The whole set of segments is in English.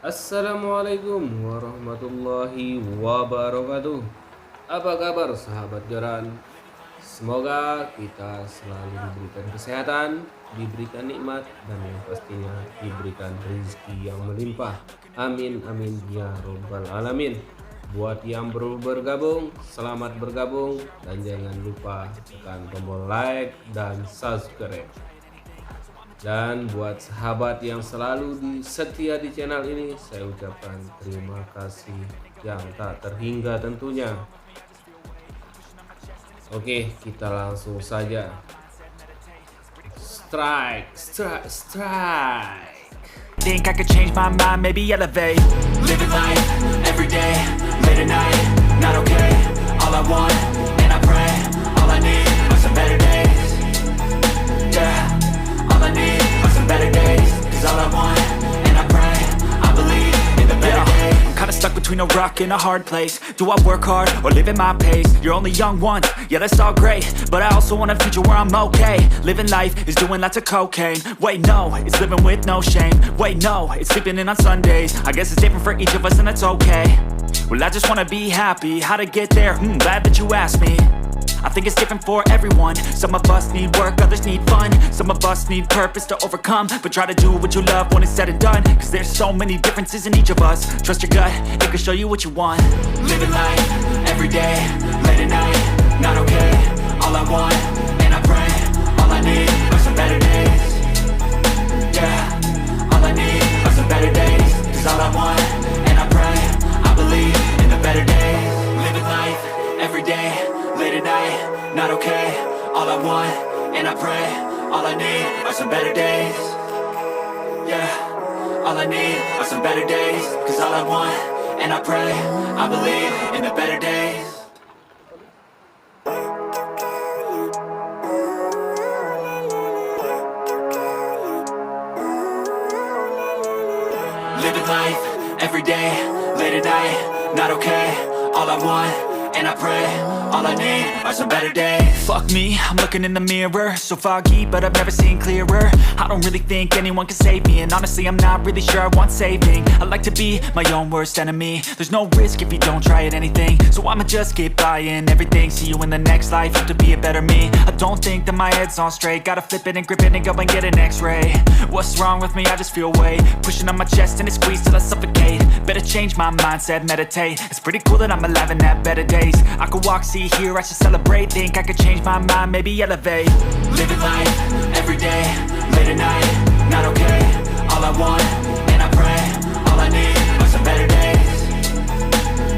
Assalamualaikum warahmatullahi wabarakatuh. Apa kabar sahabat Joran? Semoga kita selalu diberikan kesehatan, diberikan nikmat, dan yang pastinya diberikan rezeki yang melimpah. Amin amin ya robbal alamin. Buat yang baru bergabung, selamat bergabung dan jangan lupa tekan tombol like dan subscribe. Dan buat sahabat yang selalu setia di channel ini, saya ucapkan terima kasih yang tak terhingga tentunya. Oke, kita langsung saja. Strike, strike, strike. Think I could change my mind, maybe elevate. Living life, every day, late at night, not okay. All I want, and I pray, all I need are some better days. Yeah. All I need are some better days. Cause all I want, and I pray, I believe in the better days. I'm kinda stuck between a rock and a hard place. Do I work hard or live at my pace? You're only young once, yeah that's all great, but I also want a future where I'm okay. Living life is doing lots of cocaine. Wait no, it's living with no shame. Wait no, it's sleeping in on Sundays. I guess it's different for each of us and that's okay. Well I just wanna be happy, how to get there? Glad that you asked me. I think it's different for everyone. Some of us need work, others need fun. Some of us need purpose to overcome. But try to do what you love when it's said and done. Cause there's so many differences in each of us. Trust your gut, it can show you what you want. Living life, every day, late at night, not okay. All I want, and I pray, all I need are some better days. Yeah, all I need are some better days. Cause all I want, and I pray, I believe in the better days. Living life, every day, late at night, not okay. All I want, and I pray, all I need are some better days. Yeah, all I need are some better days. Cause all I want, and I pray, I believe in the better days. Living life, every day, late at night, not okay. All I want, and I pray, all I need are some better days. Fuck me, I'm looking in the mirror, so foggy, but I've never seen clearer. I don't really think anyone can save me, and honestly I'm not really sure I want saving. I like to be my own worst enemy. There's no risk if you don't try at anything, so I'ma just keep buying everything. See you in the next life, have to be a better me. I don't think that my head's on straight, gotta flip it and grip it and go and get an x-ray. What's wrong with me? I just feel weight pushing on my chest and it squeezes till I suffocate. Better change my mindset, meditate. It's pretty cool that I'm alive and have better days. I could walk, see, hear, I should celebrate. Think I could change my mind, maybe elevate. Living life, every day, late at night, not okay. All I want, and I pray, all I need are some better days.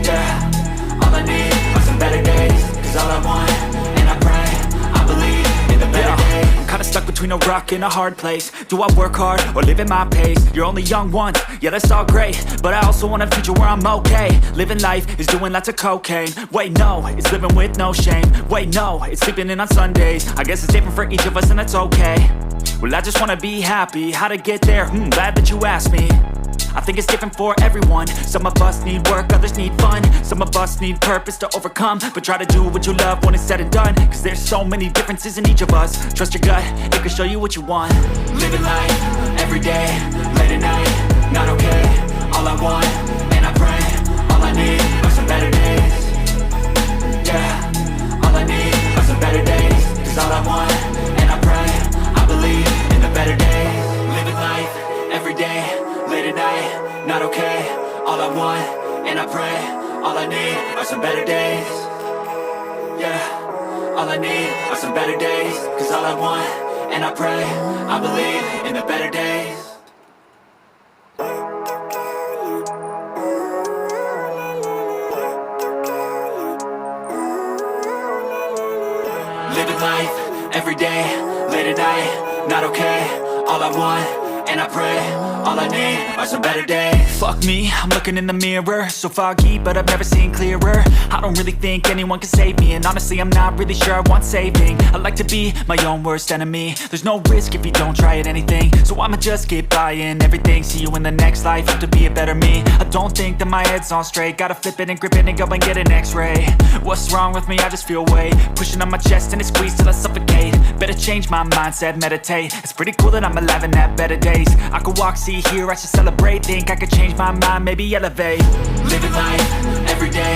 Yeah, all I need are some better days. Cause all I want, and I pray, I believe in the better days. I'm kinda stuck between a rock and a hard place. Do I work hard or live at my pace? You're only young once, yeah that's all great, but I also want a future where I'm okay. Living life is doing lots of cocaine. Wait no, it's living with no shame. Wait no, it's sleeping in on Sundays. I guess it's different for each of us and that's okay. Well I just wanna be happy, how to get there? Glad that you asked me. I think it's different for everyone. Some of us need work, others need fun. Some of us need purpose to overcome. But try to do what you love when it's said and done. Cause there's so many differences in each of us. Trust your gut, it can show you what you want. Living life, every day, late at night, not okay. All I want, and I pray, all I need are some better days. Yeah, all I need are some better days. Cause all I want, and I pray, I believe in the better days. Living life, every day, late at night, not okay. All I want, and I pray, all I need are some better days. Yeah, all I need are some better days. Cause all I want, and I pray, I believe in the better days. Living life, every day, late at night, not okay. All I want, and I pray, all I need are some better days. Fuck me, I'm looking in the mirror, so foggy, but I've never seen clearer. I don't really think anyone can save me, and honestly I'm not really sure I want saving. I like to be my own worst enemy. There's no risk if you don't try at anything, so I'ma just keep buying everything. See you in the next life, have to be a better me. I don't think that my head's on straight, gotta flip it and grip it and go and get an x-ray. What's wrong with me? I just feel weight pushing on my chest and it squeezes till I suffocate. Better change my mindset, meditate. It's pretty cool that I'm alive and have better days. days. I could walk, see, hear, I should celebrate. Think I could change my mind, maybe elevate. Living life, everyday,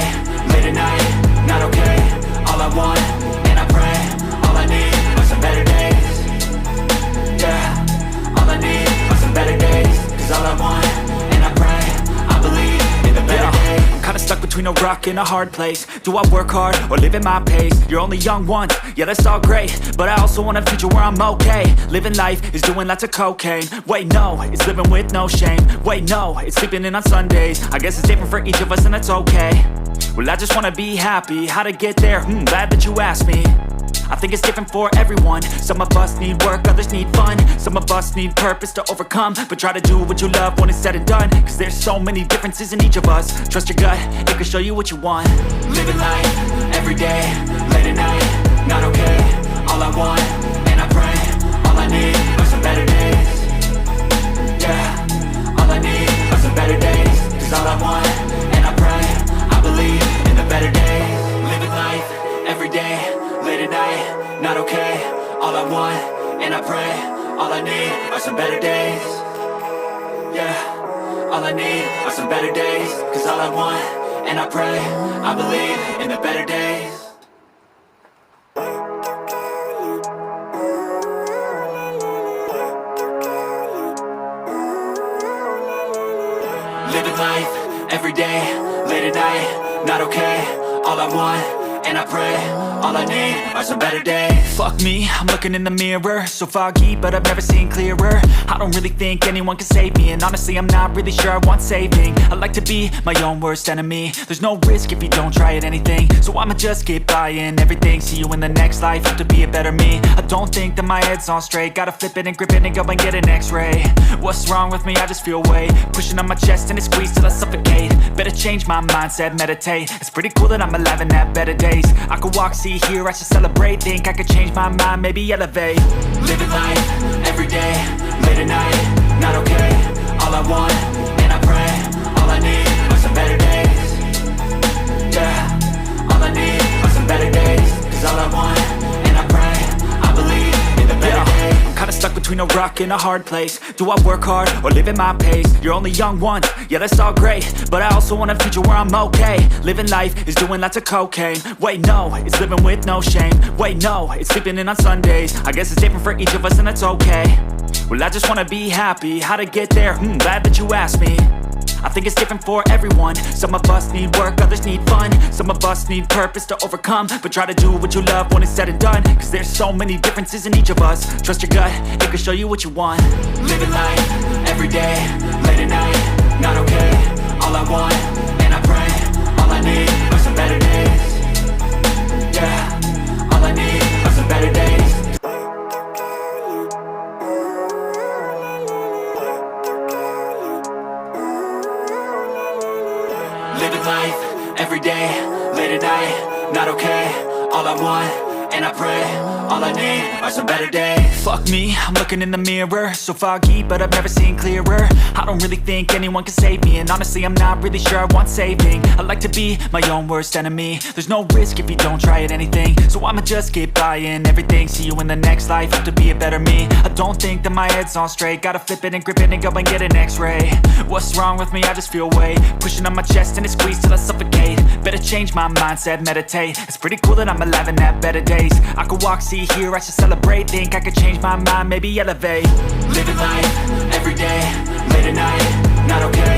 late at night, not okay. All I want, and I pray, all I need are some better days. Yeah, all I need are some better days. Cause all I want, and I pray, I believe in the better days. I'm kinda stuck between a rock and a hard place. Do I work hard or live at my pace? You're only young once, yeah that's all great, but I also want a future where I'm okay. Living life is doing lots of cocaine. Wait no, it's living with no shame. Wait no, it's sleeping in on Sundays. I guess it's different for each of us and that's okay. Well I just wanna be happy, how to get there? Glad that you asked me. I think it's different for everyone. Some of us need work, others need fun. Some of us need purpose to overcome. But try to do what you love when it's said and done. Cause there's so many differences in each of us. Trust your gut, it can show you what you want. Living life, everyday, late at night, not okay. All I want, and I pray, all I need are some better days. Yeah, all I need are some better days. Cause all I want, and I pray, I believe in the better days. Living life, everyday, late at night, not okay. All I want, and I pray, all I need are some better days. Yeah, all I need are some better days. Cause all I want, and I pray, I believe in the better days. Living life, everyday, late at night, not okay. All I want, and I pray, all I need are some better days. Fuck me, I'm looking in the mirror, so foggy, but I've never seen clearer. I don't really think anyone can save me, and honestly I'm not really sure I want saving. I like to be my own worst enemy. There's no risk if you don't try at anything, so I'ma just keep buying everything. See you in the next life, have to be a better me. I don't think that my head's on straight, gotta flip it and grip it and go and get an x-ray. What's wrong with me? I just feel weight pushing on my chest and it squeezes till I suffocate. Better change my mindset, meditate. It's pretty cool that I'm alive and have better days. I could walk, see, hear, I should celebrate. Think I could change my mind, maybe elevate. Living life, everyday, late at night, not okay. All I want, and I pray, all I need are some better days. Yeah, all I need are some better days. Cause all I want, and I pray, I believe in the better days. I'm kinda stuck between a rock and a hard place. Do I work hard or live at my pace? You're only young once, yeah that's all great, but I also want a future where I'm okay. Living life is doing lots of cocaine. Wait no, it's living with no shame. Wait no, it's sleeping in on Sundays. I guess it's different for each of us and that's okay. Well I just wanna be happy, how to get there? Glad that you asked me. I think it's different for everyone. Some of us need work, others need fun. Some of us need purpose to overcome. But try to do what you love when it's said and done. Cause there's so many differences in each of us. Trust your gut, it can show you what you want. Living life, everyday, late at night, not okay. All I want, and I pray, all I need are some better days. Yeah, all I need are some better days. Living life, everyday, late at night, not okay. All I want, and I pray, all I need are some better days. Fuck me, I'm looking in the mirror, so foggy, but I've never seen clearer. I don't really think anyone can save me, and honestly I'm not really sure I want saving. I like to be my own worst enemy. There's no risk if you don't try at anything, so I'ma just keep buying everything. See you in the next life, have to be a better me. I don't think that my head's on straight, gotta flip it and grip it and go and get an x-ray. What's wrong with me? I just feel weight pushing on my chest and it squeezes till I suffocate. Better change my mindset, meditate. It's pretty cool that I'm alive and have better days. I could walk, see, hear, I should celebrate. Think I could change my mind, maybe elevate. Living life, everyday, late at night, not okay.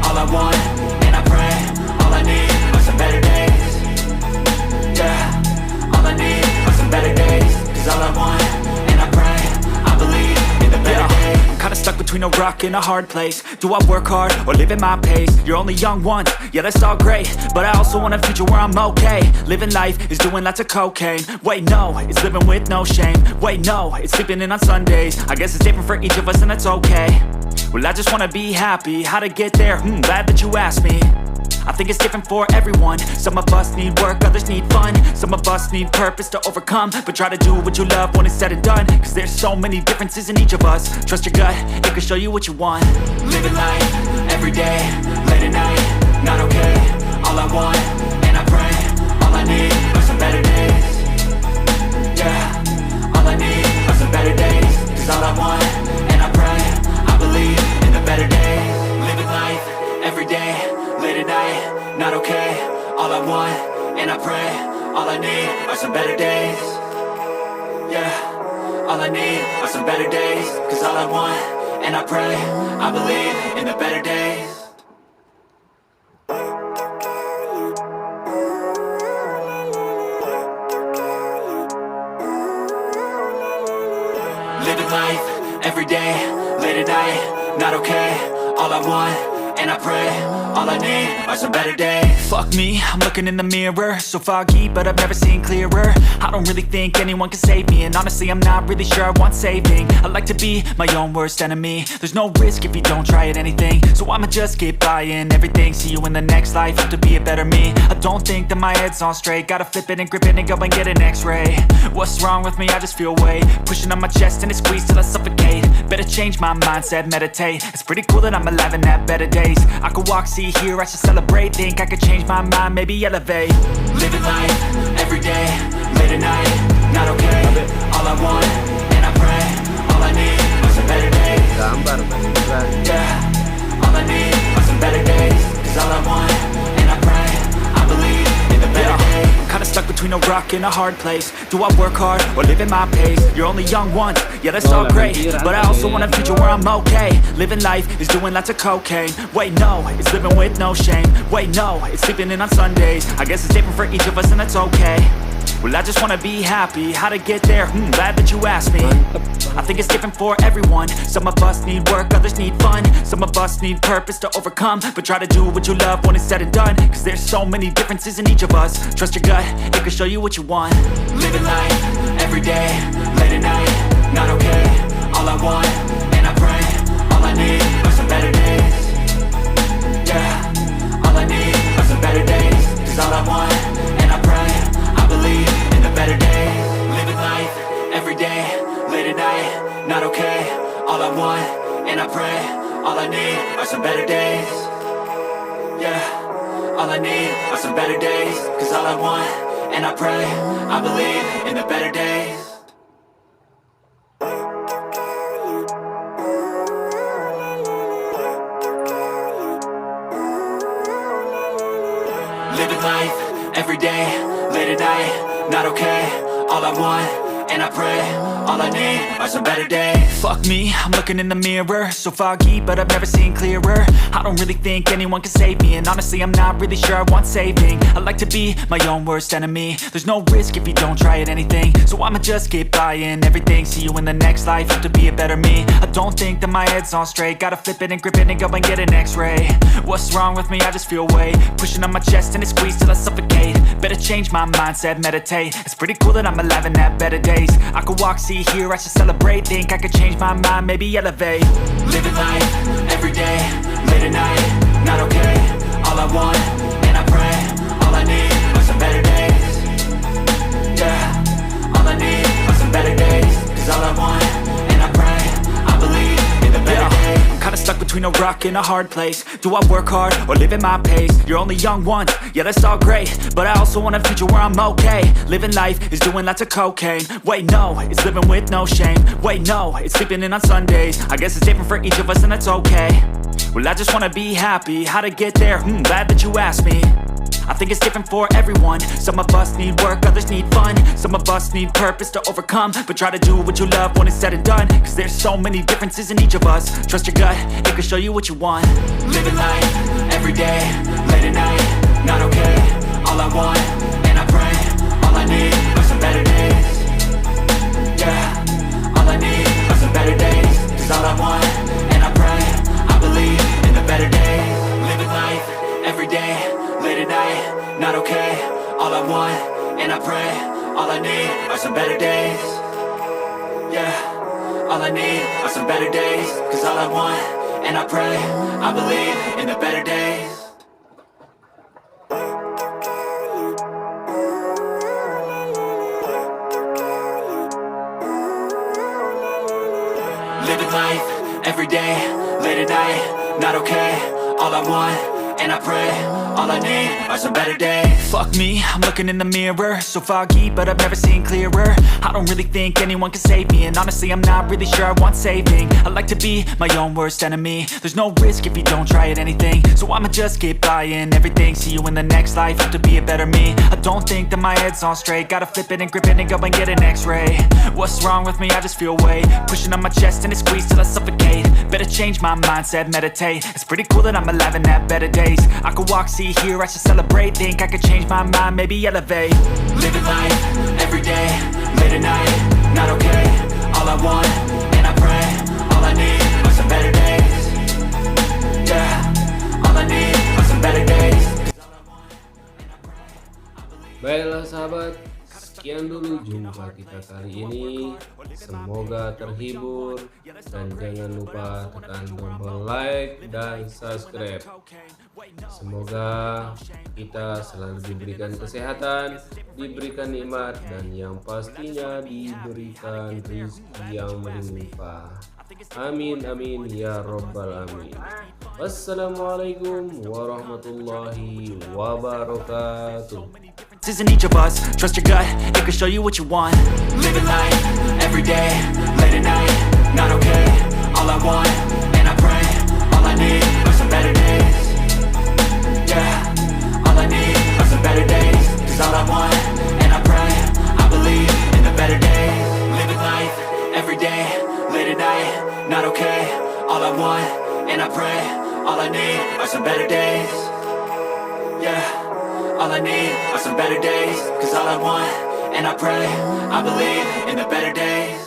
All I want, and I pray, all I need are some better days. Yeah, all I need are some better days. Cause all I want, and I pray, I believe in the better days. I'm kinda stuck between a rock and a hard place. Do I work hard or live at my pace? You're only young once, yeah that's all great, but I also want a future where I'm okay. Living life is doing lots of cocaine. Wait no, it's living with no shame. Wait no, it's sleeping in on Sundays. I guess it's different for each of us and that's okay. Well I just wanna be happy, how to get there? Glad that you asked me. I think it's different for everyone. Some of us need work, others need fun. Some of us need purpose to overcome. But try to do what you love when it's said and done. Cause there's so many differences in each of us. Trust your gut, it can show you what you want. Living life, everyday, late at night, not okay. All I want, and I pray, all I need are some better days. Yeah, all I need are some better days. Cause all I want, and I pray, need are some better days. Yeah, all I need are some better days. Cause all I want, and I pray, I believe in the better days. Living life, every day, late at night, not okay. All I want, and I pray, all I need are some better days. Fuck me, I'm looking in the mirror, so foggy, but I've never seen clearer. I don't really think anyone can save me, and honestly I'm not really sure I want saving. I like to be my own worst enemy. There's no risk if you don't try at anything, so I'ma just keep buying everything. See you in the next life, have to be a better me. I don't think that my head's on straight, gotta flip it and grip it and go and get an x-ray. What's wrong with me? I just feel weight pushing on my chest and it squeezes till I suffocate. Better change my mindset, meditate. It's pretty cool that I'm alive and have better days. I could walk, see, hear, I should celebrate. Think I could change my mind, maybe elevate. Living life, every day, late at night, not okay. All I want, and I pray, all I need are some better days. Gambar beneran. Yeah, all I need are some better days. Cause all I want, and I pray, I believe in the better days. I'm kinda stuck between a rock and a hard place. Do I work hard or live at my pace? You're only young once, yeah that's all great, but I also want a future where I'm okay. Living life is doing lots of cocaine. Wait no, it's living with no shame. Wait no, it's sleeping in on Sundays. I guess it's different for each of us and that's okay. Well I just wanna be happy, how to get there? Glad that you asked me. I think it's different for everyone. Some of us need work, others need fun. Some of us need purpose to overcome. But try to do what you love when it's said and done. Cause there's so many differences in each of us. Trust your gut, it can show you what you want. Living life, every day, late at night, not okay. All I want, and I pray, all I need are some better days. Yeah, all I need are some better days. Cause all I want, and I pray, I believe in the better days. Living life, every day, late at night, not okay. All I want, and I pray, all I need are some better days. Yeah, all I need are some better days. Cause all I want, and I pray, I believe in the better days. Living life, every day, late at night, not okay. All I want, and I pray, all I need are some better days. Fuck me, I'm looking in the mirror, so foggy, but I've never seen clearer. I don't really think anyone can save me, and honestly I'm not really sure I want saving. I like to be my own worst enemy. There's no risk if you don't try at anything, so I'ma just keep buying everything. See you in the next life, have to be a better me. I don't think that my head's on straight, gotta flip it and grip it and go and get an x-ray. What's wrong with me? I just feel weight pushing on my chest and it squeezes till I suffocate. Better change my mindset, meditate. It's pretty cool that I'm alive and have better days. I could walk, see, hear, I should celebrate. Think I could change my mind, maybe elevate. Living life, every day, late at night, not okay. All I want, and I pray, all I need are some better days. Yeah, all I need are some better days. Cause all I want, and I pray, I believe in the better days. I'm kinda stuck between a rock and a hard place. Do I work hard or live at my pace? You're only young once, yeah that's all great, but I also want a future where I'm okay. Living life is doing lots of cocaine. Wait no, it's living with no shame. Wait no, it's sleeping in on Sundays. I guess it's different for each of us and that's okay. Well I just wanna be happy, how to get there? Glad that you asked me. I think it's different for everyone. Some of us need work, others need fun. Some of us need purpose to overcome. But try to do what you love when it's said and done. Cause there's so many differences in each of us. Trust your gut, it can show you what you want. Living life, every day, late at night, not okay. All I want, and I pray, all I need are some better days. Yeah, all I need are some better days. Cause all I want, and I pray, I believe in the better days. Living life, every day, late at night, not okay. All I want, and I pray, all I need are some better days. Yeah, all I need are some better days. Cause all I want, and I pray, I believe in the better days. Living life, every day, late at night, not okay. All I want, and I pray, all I need are some better days. Fuck me, I'm looking in the mirror, so foggy, but I've never seen clearer. I don't really think anyone can save me, and honestly I'm not really sure I want saving. I like to be my own worst enemy. There's no risk if you don't try at anything, so I'ma just keep buying everything. See you in the next life, have to be a better me. I don't think that my head's on straight, gotta flip it and grip it and go and get an x-ray. What's wrong with me? I just feel weight pushing on my chest and it squeezes till I suffocate. Better change my mindset, meditate. It's pretty cool that I'm alive and have better days. I could walk, see, hear, I should celebrate. Think I could change my mind, maybe elevate. Living life, everyday, late at night, not okay. All I want, and I pray, all I need are some better days. Yeah, all I need are some better days. Baiklah sahabat, sekian dulu jumpa kita kali ini. Semoga terhibur dan jangan lupa tekan tombol like dan subscribe. Semoga kita selalu diberikan kesehatan, diberikan nikmat, dan yang pastinya diberikan rezeki yang melimpah. Amin amin ya robbal alamin. Wassalamualaikum warahmatullahi wabarakatuh. In each of us, trust your gut, it can show you what you want. Living life, every day, late at night, not okay. All I want, and I pray, all I need are some better days. Yeah, all I need are some better days. Cause all I want, and I pray, I believe in the better days. Living life, every day, late at night, not okay. All I want, and I pray, all I need are some better days. Yeah, all I need are some better days. Cause all I want, and I pray, I believe in the better days.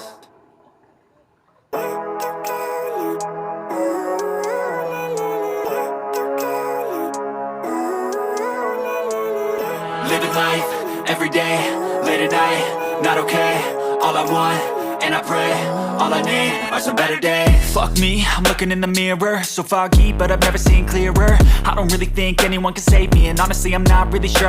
Living life, every day, late at night, not okay. All I want, and I pray, all I need are some better days. Fuck me, I'm looking in the mirror, so foggy, but I've never seen clearer. I don't really think anyone can save me, and honestly I'm not really sure